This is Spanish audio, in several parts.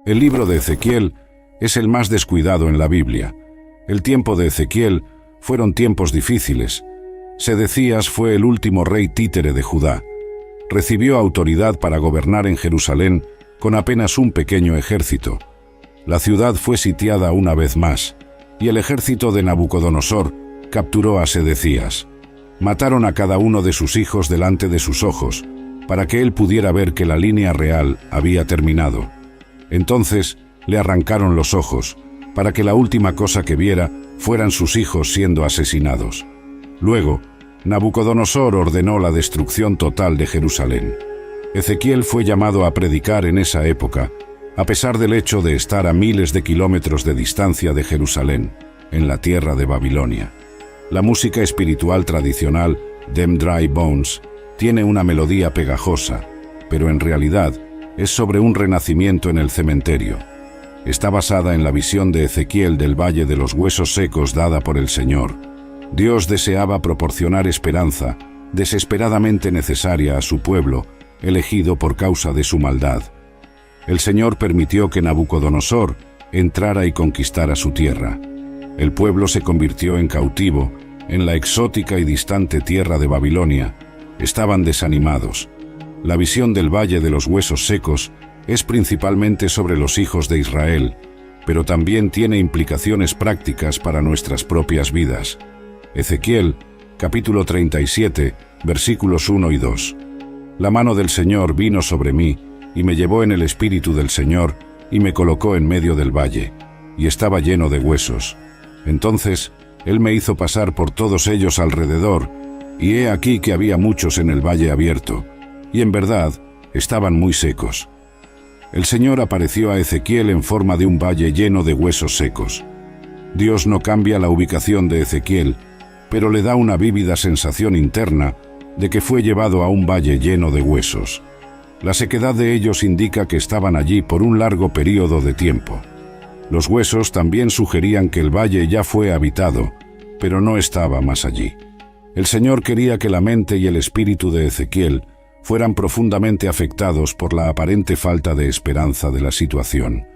El libro de Ezequiel es el más descuidado en la Biblia. El tiempo de Ezequiel fueron tiempos difíciles. Sedecías fue el último rey títere de Judá. Recibió autoridad para gobernar en Jerusalén con apenas un pequeño ejército. La ciudad fue sitiada una vez más, y el ejército de Nabucodonosor capturó a Sedecías. Mataron a cada uno de sus hijos delante de sus ojos, para que él pudiera ver que la línea real había terminado. Entonces le arrancaron los ojos, para que la última cosa que viera fueran sus hijos siendo asesinados. Luego, Nabucodonosor ordenó la destrucción total de Jerusalén. Ezequiel fue llamado a predicar en esa época, a pesar del hecho de estar a miles de kilómetros de distancia de Jerusalén, en la tierra de Babilonia. La música espiritual tradicional, Them Dry Bones, tiene una melodía pegajosa, pero en realidad es sobre un renacimiento en el cementerio. Está basada en la visión de Ezequiel del Valle de los Huesos Secos dada por el Señor. Dios deseaba proporcionar esperanza, desesperadamente necesaria a su pueblo, elegido por causa de su maldad. El Señor permitió que Nabucodonosor entrara y conquistara su tierra. El pueblo se convirtió en cautivo en la exótica y distante tierra de Babilonia. Estaban desanimados. La visión del Valle de los Huesos Secos es principalmente sobre los hijos de Israel, pero también tiene implicaciones prácticas para nuestras propias vidas. Ezequiel, capítulo 37, versículos 1 y 2. La mano del Señor vino sobre mí, y me llevó en el espíritu del Señor, y me colocó en medio del valle, y estaba lleno de huesos. Entonces Él me hizo pasar por todos ellos alrededor, y he aquí que había muchos en el valle abierto, y en verdad estaban muy secos. El Señor apareció a Ezequiel en forma de un valle lleno de huesos secos. Dios no cambia la ubicación de Ezequiel, pero le da una vívida sensación interna de que fue llevado a un valle lleno de huesos. La sequedad de ellos indica que estaban allí por un largo período de tiempo. Los huesos también sugerían que el valle ya fue habitado, pero no estaba más allí. El Señor quería que la mente y el espíritu de Ezequiel fueran profundamente afectados por la aparente falta de esperanza de la situación.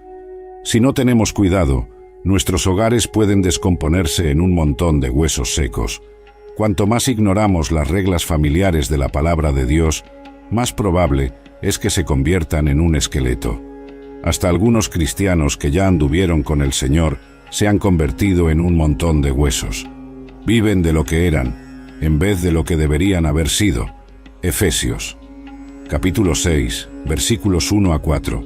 Si no tenemos cuidado, nuestros hogares pueden descomponerse en un montón de huesos secos. Cuanto más ignoramos las reglas familiares de la palabra de Dios, más probable es que se conviertan en un esqueleto. Hasta algunos cristianos que ya anduvieron con el Señor se han convertido en un montón de huesos. Viven de lo que eran, en vez de lo que deberían haber sido. Efesios, capítulo 6, versículos 1 a 4.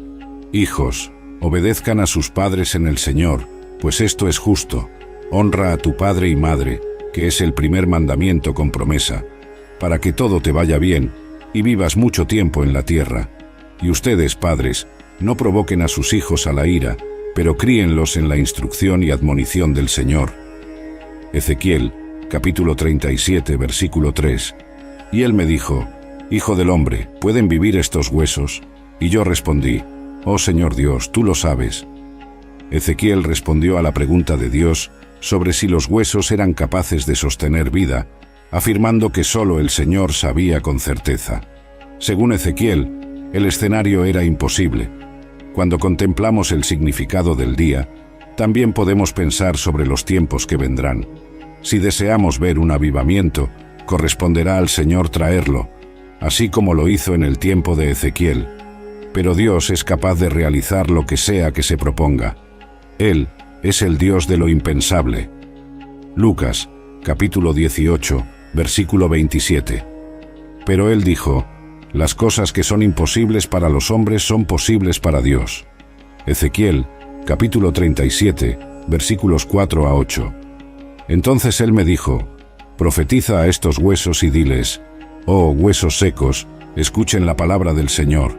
Hijos, obedezcan a sus padres en el Señor, pues esto es justo. Honra a tu padre y madre, que es el primer mandamiento con promesa, para que todo te vaya bien y vivas mucho tiempo en la tierra. Y ustedes, padres, no provoquen a sus hijos a la ira, pero críenlos en la instrucción y admonición del Señor. Ezequiel, capítulo 37, versículo 3. Y él me dijo: Hijo del hombre, ¿pueden vivir estos huesos? Y yo respondí: Oh Señor Dios, tú lo sabes. Ezequiel respondió a la pregunta de Dios sobre si los huesos eran capaces de sostener vida, afirmando que solo el Señor sabía con certeza. Según Ezequiel, el escenario era imposible. Cuando contemplamos el significado del día, también podemos pensar sobre los tiempos que vendrán. Si deseamos ver un avivamiento, corresponderá al Señor traerlo, así como lo hizo en el tiempo de Ezequiel. Pero Dios es capaz de realizar lo que sea que se proponga. Él es el Dios de lo impensable. Lucas, capítulo 18, versículo 27. Pero él dijo: Las cosas que son imposibles para los hombres son posibles para Dios. Ezequiel, capítulo 37, versículos 4 a 8. Entonces él me dijo: Profetiza a estos huesos y diles: Oh huesos secos, escuchen la palabra del Señor.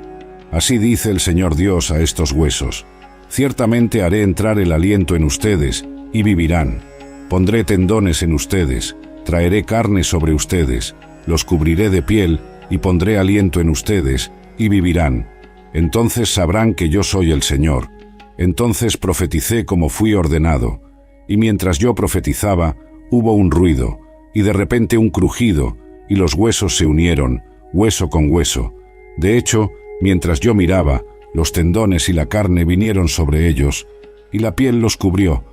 Así dice el Señor Dios a estos huesos: Ciertamente haré entrar el aliento en ustedes, y vivirán. Pondré tendones en ustedes, traeré carne sobre ustedes, los cubriré de piel, y pondré aliento en ustedes, y vivirán. Entonces sabrán que yo soy el Señor. Entonces profeticé como fui ordenado, y mientras yo profetizaba, hubo un ruido, y de repente un crujido, y los huesos se unieron, hueso con hueso. De hecho, mientras yo miraba, Los tendones y la carne vinieron sobre ellos, y la piel los cubrió,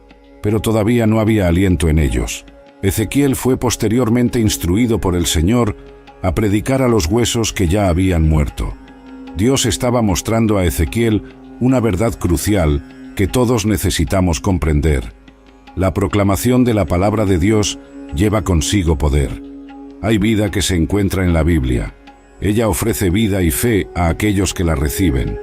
pero todavía no había aliento en ellos. Ezequiel fue posteriormente instruido por el Señor a predicar a los huesos que ya habían muerto. Dios estaba mostrando a Ezequiel una verdad crucial que todos necesitamos comprender. La proclamación de la palabra de Dios lleva consigo poder. Hay vida que se encuentra en la Biblia. Ella ofrece vida y fe a aquellos que la reciben.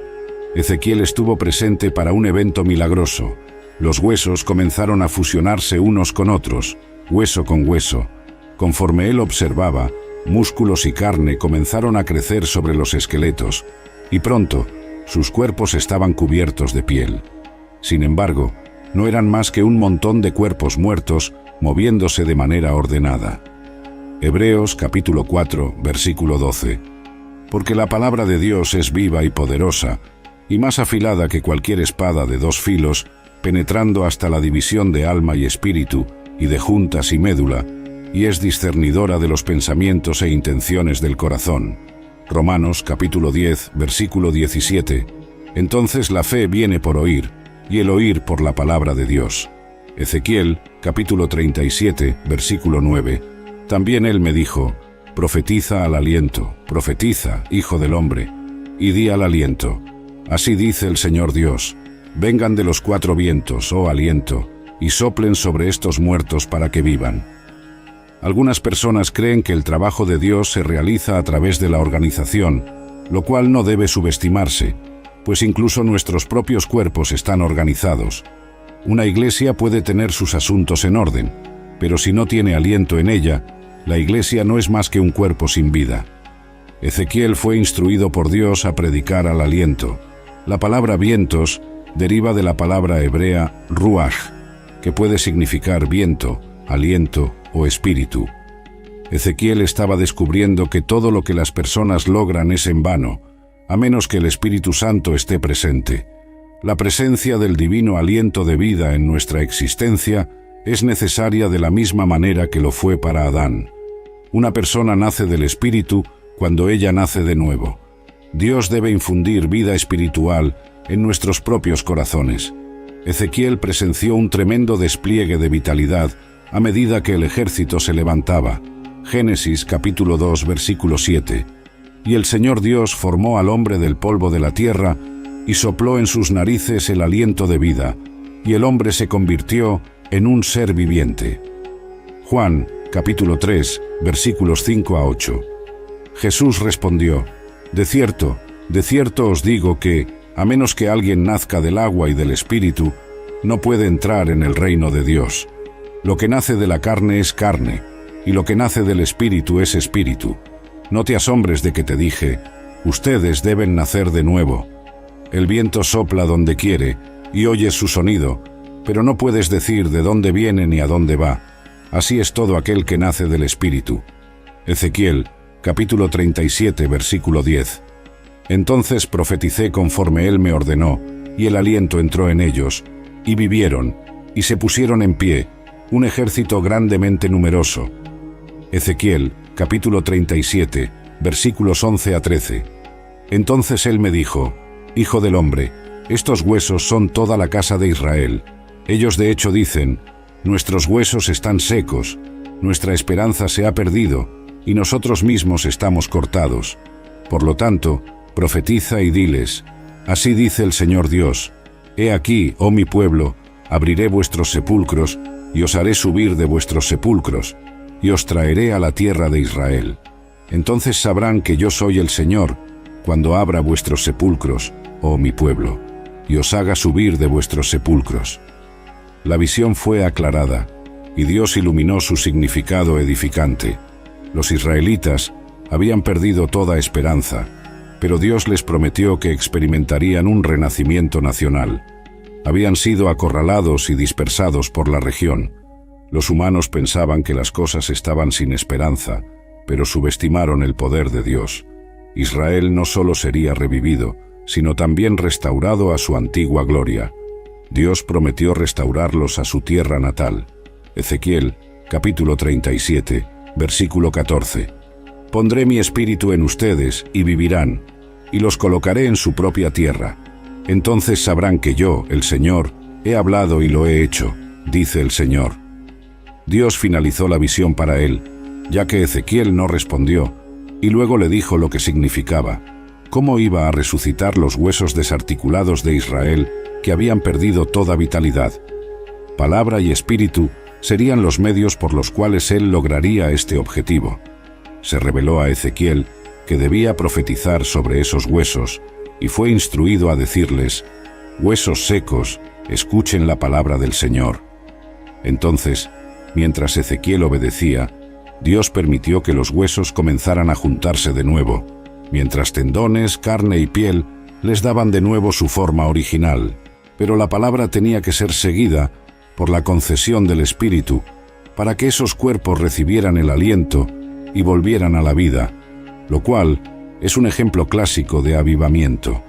Ezequiel estuvo presente para un evento milagroso. Los huesos comenzaron a fusionarse unos con otros, hueso con hueso. Conforme él observaba, músculos y carne comenzaron a crecer sobre los esqueletos, y pronto sus cuerpos estaban cubiertos de piel. Sin embargo, no eran más que un montón de cuerpos muertos moviéndose de manera ordenada. Hebreos capítulo 4, versículo 12. Porque la palabra de Dios es viva y poderosa, y más afilada que cualquier espada de dos filos, penetrando hasta la división de alma y espíritu, y de juntas y médula, y es discernidora de los pensamientos e intenciones del corazón. Romanos capítulo 10, versículo 17. Entonces la fe viene por oír, y el oír por la palabra de Dios. Ezequiel capítulo 37, versículo 9. También él me dijo, profetiza al aliento, profetiza, hijo del hombre, y di al aliento, así dice el Señor Dios, vengan de los cuatro vientos, oh aliento, y soplen sobre estos muertos para que vivan. Algunas personas creen que el trabajo de Dios se realiza a través de la organización, lo cual no debe subestimarse, pues incluso nuestros propios cuerpos están organizados. Una iglesia puede tener sus asuntos en orden, pero si no tiene aliento en ella, la iglesia no es más que un cuerpo sin vida. Ezequiel fue instruido por Dios a predicar al aliento. La palabra vientos deriva de la palabra hebrea ruach, que puede significar viento, aliento o espíritu. Ezequiel estaba descubriendo que todo lo que las personas logran es en vano, a menos que el Espíritu Santo esté presente. La presencia del divino aliento de vida en nuestra existencia es necesaria de la misma manera que lo fue para Adán. Una persona nace del Espíritu cuando ella nace de nuevo. Dios debe infundir vida espiritual en nuestros propios corazones. Ezequiel presenció un tremendo despliegue de vitalidad a medida que el ejército se levantaba. Génesis capítulo 2, versículo 7. Y el Señor Dios formó al hombre del polvo de la tierra y sopló en sus narices el aliento de vida, y el hombre se convirtió en un ser viviente. Juan capítulo 3, versículos 5 a 8. Jesús respondió, de cierto os digo que, a menos que alguien nazca del agua y del Espíritu, no puede entrar en el reino de Dios. Lo que nace de la carne es carne, y lo que nace del Espíritu es espíritu. No te asombres de que te dije, ustedes deben nacer de nuevo. El viento sopla donde quiere, y oyes su sonido, pero no puedes decir de dónde viene ni a dónde va. Así es todo aquel que nace del Espíritu. Ezequiel, capítulo 37, versículo 10. Entonces profeticé conforme él me ordenó, y el aliento entró en ellos, y vivieron, y se pusieron en pie, un ejército grandemente numeroso. Ezequiel, capítulo 37, versículos 11 a 13. Entonces él me dijo, Hijo del hombre, estos huesos son toda la casa de Israel. Ellos de hecho dicen, nuestros huesos están secos, nuestra esperanza se ha perdido, y nosotros mismos estamos cortados. Por lo tanto, profetiza y diles, así dice el Señor Dios, he aquí, oh mi pueblo, abriré vuestros sepulcros, y os haré subir de vuestros sepulcros, y os traeré a la tierra de Israel. Entonces sabrán que yo soy el Señor, cuando abra vuestros sepulcros, oh mi pueblo, y os haga subir de vuestros sepulcros. La visión fue aclarada, y Dios iluminó su significado edificante. Los israelitas habían perdido toda esperanza, pero Dios les prometió que experimentarían un renacimiento nacional. Habían sido acorralados y dispersados por la región. Los humanos pensaban que las cosas estaban sin esperanza, pero subestimaron el poder de Dios. Israel no solo sería revivido, sino también restaurado a su antigua gloria. Dios prometió restaurarlos a su tierra natal. Ezequiel, capítulo 37, versículo 14. Pondré mi espíritu en ustedes y vivirán, y los colocaré en su propia tierra, Entonces sabrán que yo, el Señor, he hablado y lo he hecho, dice el Señor. Dios finalizó la visión para él, ya que Ezequiel no respondió, y luego le dijo lo que significaba, cómo iba a resucitar los huesos desarticulados de Israel que habían perdido toda vitalidad. Palabra y espíritu serían los medios por los cuales él lograría este objetivo. Se reveló a Ezequiel que debía profetizar sobre esos huesos, y fue instruido a decirles: «Huesos secos, escuchen la palabra del Señor». Entonces, mientras Ezequiel obedecía, Dios permitió que los huesos comenzaran a juntarse de nuevo, mientras tendones, carne y piel les daban de nuevo su forma original. Pero la palabra tenía que ser seguida por la concesión del Espíritu, para que esos cuerpos recibieran el aliento y volvieran a la vida, lo cual es un ejemplo clásico de avivamiento.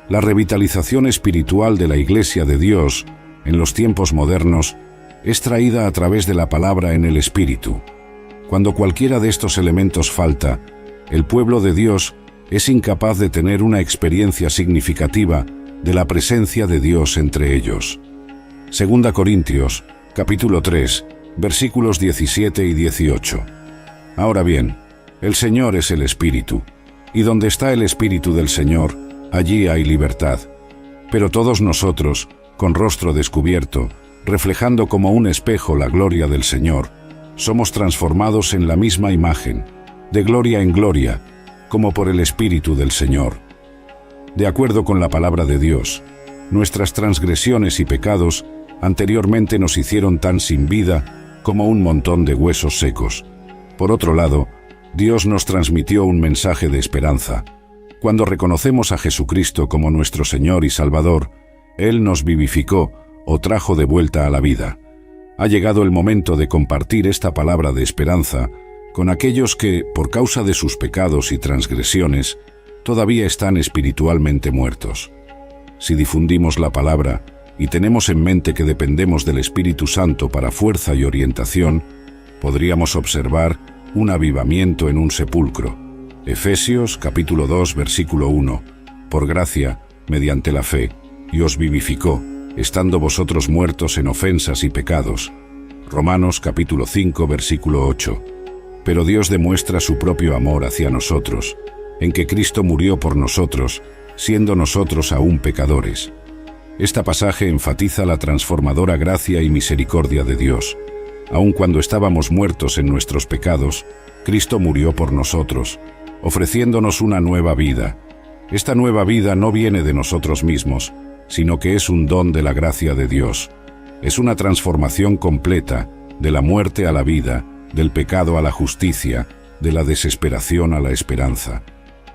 La revitalización espiritual de la Iglesia de Dios en los tiempos modernos es traída a través de la palabra en el Espíritu. Cuando cualquiera de estos elementos falta, el pueblo de Dios es incapaz de tener una experiencia significativa de la presencia de Dios entre ellos. 2 Corintios, capítulo 3, versículos 17 y 18. Ahora bien, el Señor es el Espíritu, y donde está el Espíritu del Señor, allí hay libertad. Pero todos nosotros, con rostro descubierto, reflejando como un espejo la gloria del Señor, somos transformados en la misma imagen, de gloria en gloria, como por el Espíritu del Señor. De acuerdo con la palabra de Dios, nuestras transgresiones y pecados anteriormente nos hicieron tan sin vida como un montón de huesos secos. Por otro lado, Dios nos transmitió un mensaje de esperanza. Cuando reconocemos a Jesucristo como nuestro Señor y Salvador, Él nos vivificó o trajo de vuelta a la vida. Ha llegado el momento de compartir esta palabra de esperanza con aquellos que, por causa de sus pecados y transgresiones, todavía están espiritualmente muertos. Si difundimos la palabra y tenemos en mente que dependemos del Espíritu Santo para fuerza y orientación, podríamos observar un avivamiento en un sepulcro. Efesios capítulo 2 versículo 1. Por gracia, mediante la fe, y os vivificó, estando vosotros muertos en ofensas y pecados. Romanos capítulo 5 versículo 8. Pero Dios demuestra su propio amor hacia nosotros, en que Cristo murió por nosotros, siendo nosotros aún pecadores. Este pasaje enfatiza la transformadora gracia y misericordia de Dios. Aun cuando estábamos muertos en nuestros pecados, Cristo murió por nosotros, ofreciéndonos una nueva vida. Esta nueva vida no viene de nosotros mismos, sino que es un don de la gracia de Dios. Es una transformación completa, de la muerte a la vida, del pecado a la justicia, de la desesperación a la esperanza.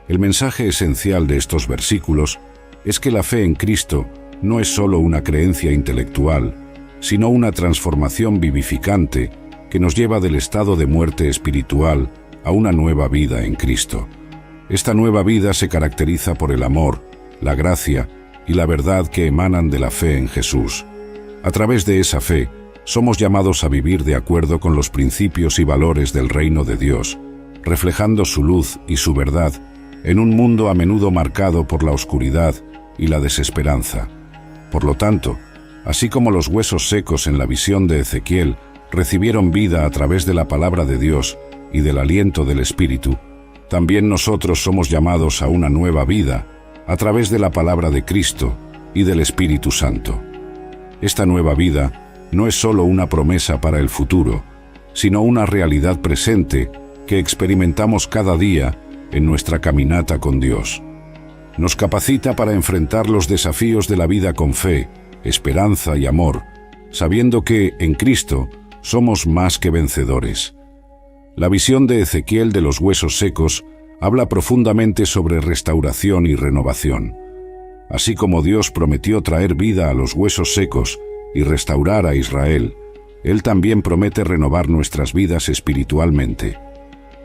El mensaje esencial de estos versículos es que la fe en Cristo no es solo una creencia intelectual, sino una transformación vivificante que nos lleva del estado de muerte espiritual a una nueva vida en Cristo. Esta nueva vida se caracteriza por el amor, la gracia y la verdad que emanan de la fe en Jesús. A través de esa fe, somos llamados a vivir de acuerdo con los principios y valores del reino de Dios, reflejando su luz y su verdad en un mundo a menudo marcado por la oscuridad y la desesperanza. Por lo tanto, así como los huesos secos en la visión de Ezequiel recibieron vida a través de la palabra de Dios y del aliento del Espíritu, también nosotros somos llamados a una nueva vida a través de la palabra de Cristo y del Espíritu Santo. Esta nueva vida no es solo una promesa para el futuro, sino una realidad presente que experimentamos cada día en nuestra caminata con Dios. Nos capacita para enfrentar los desafíos de la vida con fe, esperanza y amor, sabiendo que, en Cristo, somos más que vencedores. La visión de Ezequiel de los huesos secos habla profundamente sobre restauración y renovación. Así como Dios prometió traer vida a los huesos secos y restaurar a Israel, Él también promete renovar nuestras vidas espiritualmente.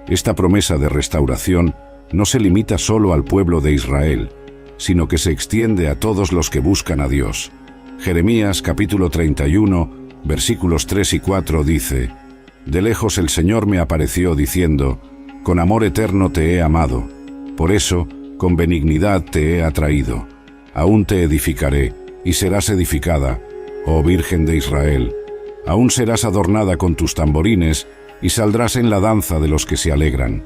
Esta promesa de restauración no se limita solo al pueblo de Israel, sino que se extiende a todos los que buscan a Dios. Jeremías capítulo 31, versículos 3 y 4 dice: «De lejos el Señor me apareció diciendo, con amor eterno te he amado, por eso con benignidad te he atraído. aún te edificaré, y serás edificada, oh Virgen de Israel. Aún serás adornada con tus tamborines, y saldrás en la danza de los que se alegran.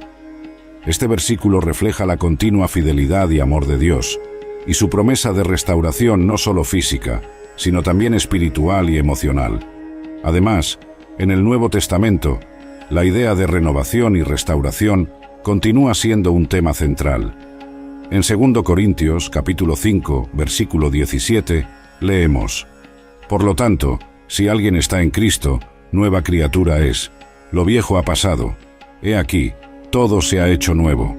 Este versículo refleja la continua fidelidad y amor de Dios, y su promesa de restauración no solo física, sino también espiritual y emocional. Además, en el Nuevo Testamento, la idea de renovación y restauración continúa siendo un tema central. En 2 Corintios, capítulo 5, versículo 17, leemos: Por lo tanto, si alguien está en Cristo, nueva criatura es. Lo viejo ha pasado. He aquí, todo se ha hecho nuevo.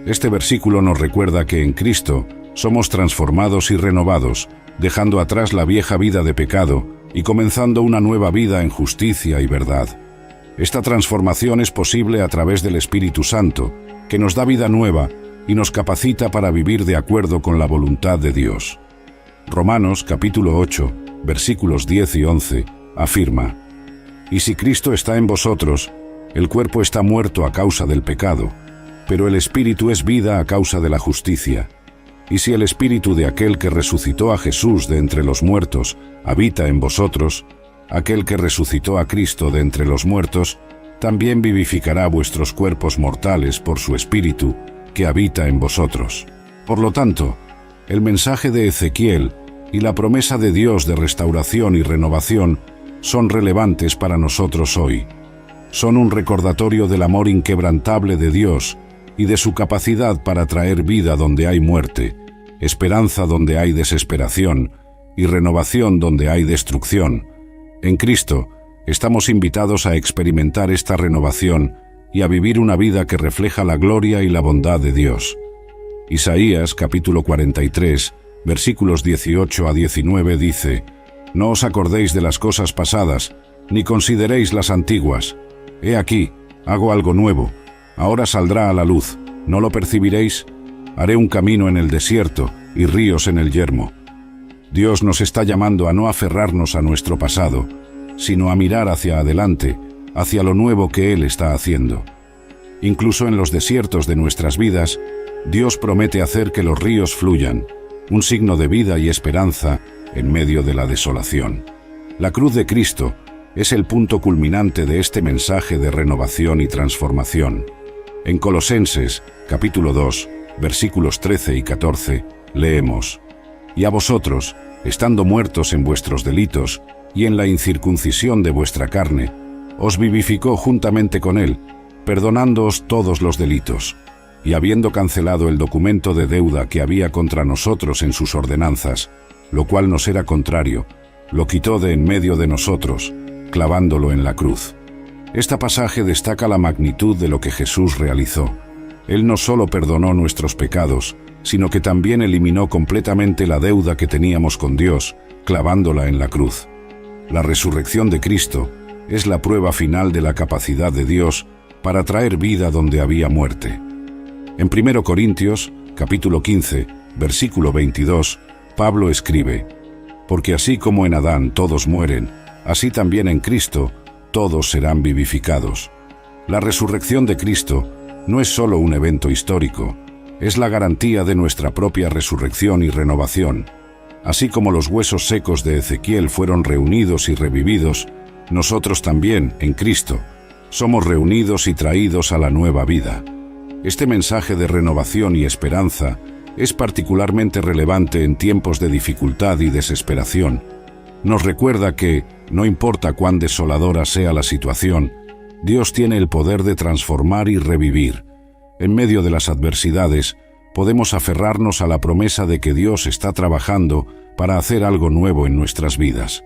Este versículo nos recuerda que en Cristo somos transformados y renovados, dejando atrás la vieja vida de pecado y comenzando una nueva vida en justicia y verdad. Esta transformación es posible a través del Espíritu Santo, que nos da vida nueva y nos capacita para vivir de acuerdo con la voluntad de Dios. Romanos capítulo 8, versículos 10 y 11, afirma: Y si Cristo está en vosotros, el cuerpo está muerto a causa del pecado, pero el Espíritu es vida a causa de la justicia. Y si el Espíritu de aquel que resucitó a Jesús de entre los muertos habita en vosotros, aquel que resucitó a Cristo de entre los muertos también vivificará vuestros cuerpos mortales por su Espíritu que habita en vosotros. Por lo tanto, el mensaje de Ezequiel y la promesa de Dios de restauración y renovación son relevantes para nosotros hoy. Son un recordatorio del amor inquebrantable de Dios y de su capacidad para traer vida donde hay muerte, esperanza donde hay desesperación y renovación donde hay destrucción. En Cristo, estamos invitados a experimentar esta renovación y a vivir una vida que refleja la gloria y la bondad de Dios. Isaías, capítulo 43, versículos 18 a 19 dice: No os acordéis de las cosas pasadas, ni consideréis las antiguas. He aquí, hago algo nuevo. Ahora saldrá a la luz. ¿No lo percibiréis? Haré un camino en el desierto y ríos en el yermo. Dios nos está llamando a no aferrarnos a nuestro pasado, sino a mirar hacia adelante, hacia lo nuevo que Él está haciendo. Incluso en los desiertos de nuestras vidas, Dios promete hacer que los ríos fluyan, un signo de vida y esperanza en medio de la desolación. La cruz de Cristo es el punto culminante de este mensaje de renovación y transformación. En Colosenses, capítulo 2, versículos 13 y 14, leemos: Y a vosotros, estando muertos en vuestros delitos y en la incircuncisión de vuestra carne, os vivificó juntamente con Él, perdonándoos todos los delitos, y habiendo cancelado el documento de deuda que había contra nosotros en sus ordenanzas, lo cual nos era contrario, lo quitó de en medio de nosotros, clavándolo en la cruz. Este pasaje destaca la magnitud de lo que Jesús realizó. Él no solo perdonó nuestros pecados, sino que también eliminó completamente la deuda que teníamos con Dios, clavándola en la cruz. La resurrección de Cristo es la prueba final de la capacidad de Dios para traer vida donde había muerte. En 1 Corintios, capítulo 15, versículo 22, Pablo escribe: Porque así como en Adán todos mueren, así también en Cristo todos serán vivificados. La resurrección de Cristo no es solo un evento histórico, es la garantía de nuestra propia resurrección y renovación. Así como los huesos secos de Ezequiel fueron reunidos y revividos, nosotros también, en Cristo, somos reunidos y traídos a la nueva vida. Este mensaje de renovación y esperanza es particularmente relevante en tiempos de dificultad y desesperación. Nos recuerda que, no importa cuán desoladora sea la situación, Dios tiene el poder de transformar y revivir. En medio de las adversidades, podemos aferrarnos a la promesa de que Dios está trabajando para hacer algo nuevo en nuestras vidas.